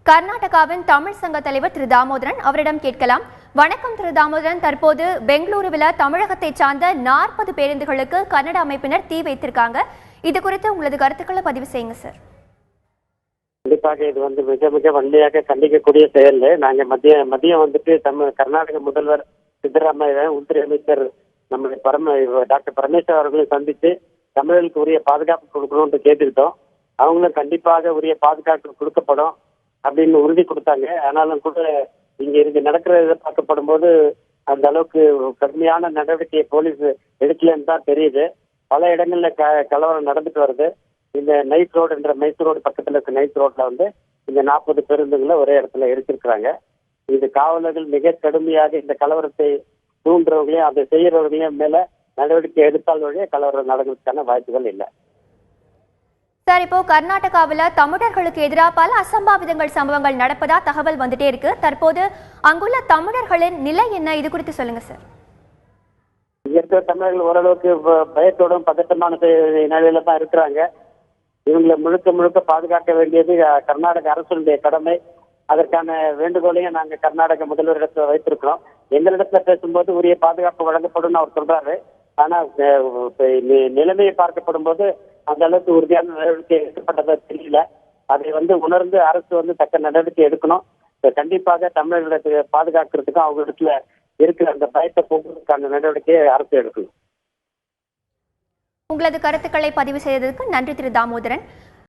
கர்நாடகாவின் தமிழ் சங்க தலைவர் திரு தாமோதரன் அவரிடம் கேட்கலாம். வணக்கம் திரு தாமோதரன். தற்போது பெங்களூருவில் தமிழகத்தை சார்ந்த 40 பேருந்துகளுக்கு கன்னட அமைப்பினர் தீ வைத்திருக்காங்க. இது குறித்து உங்களது கருத்துக்களை பதிவு செய்யுங்க சார். கண்டிப்பாக இது மிக மிக வன்மையாக கண்டிக்கக்கூடிய செயல். நாங்க மதியம் கர்நாடக முதல்வர் சித்தராமையா, உள்துறை அமைச்சர் நம்முடைய டாக்டர் பரமேஸ்வர் அவர்களை சந்தித்து தமிழர்களுக்கு உரிய பாதுகாப்பு கொடுக்கணும்னு கேட்டுக்கிட்டோம். அவங்களும் கண்டிப்பாக உரிய பாதுகாப்பு கொடுக்கப்படும் அப்படின்னு உறுதி கொடுத்தாங்க. ஆனாலும் கூட இங்க நடக்கிறத பார்க்கப்படும் போது அந்த அளவுக்கு கடுமையான நடவடிக்கையை போலீஸ் எடுக்கலன்னு தான் தெரியுது. பல இடங்கள்ல கலவரம் நடந்துட்டு வருது. இந்த நைட் ரோடு என்ற மைசூர் ரோடு பக்கத்துல இருக்க நைட் ரோட்ல இந்த 40 பேருந்துகளை ஒரே இடத்துல எரிச்சிருக்கிறாங்க. இது காவலர்கள் மிக கடுமையாக இந்த கலவரத்தை தூண்டுறவங்களையும் அதை செய்யறவர்களையும் மேல நடவடிக்கை எடுத்தால் வழியே கலவரம் நடக்கிறதுக்கான வாய்ப்புகள் இல்லை. சார், இப்போ கர்நாடகாவில் தமிழர்களுக்கு எதிராக பல அசம்பாவிதங்கள் சம்பவங்கள் நடப்பதா தகவல் வந்துட்டே இருக்கு. தற்போது அங்குள்ள தமிழர்களின் நிலை என்ன, இது குறித்து சொல்லுங்க சார். இங்க இருக்கிற தமிழர்கள் ஓரளவுக்கு பயத்தோடும் பதட்டமான நிலையில தான் இருக்கிறாங்க. இவங்களை முழுக்க முழுக்க பாதுகாக்க வேண்டியது கர்நாடக அரசுடைய கடமை. அதற்கான வேண்டுகோளையும் நாங்க கர்நாடக முதல்வரிடத்துல வைத்திருக்கிறோம். எங்களிடத்துல பேசும்போது உரிய பாதுகாப்பு வழங்கப்படும் அவர் சொல்றாரு. ஆனா நிலைமையை பார்க்கப்படும் போது அந்த அளவுக்கு உறுதியான நடவடிக்கை எடுக்கப்பட்டதா தெரியல. அதை உணர்ந்து அரசு தக்க நடவடிக்கை எடுக்கணும். கண்டிப்பாக தமிழர்களுக்கு பாதுகாக்கிறதுக்கும் அவங்க இடத்துல இருக்கிற அந்த பயத்தை போக்குவதற்கான நடவடிக்கையை அரசு எடுக்கணும். உங்களது கருத்துக்களை பதிவு செய்ததற்கு நன்றி திரு தாமோதரன்.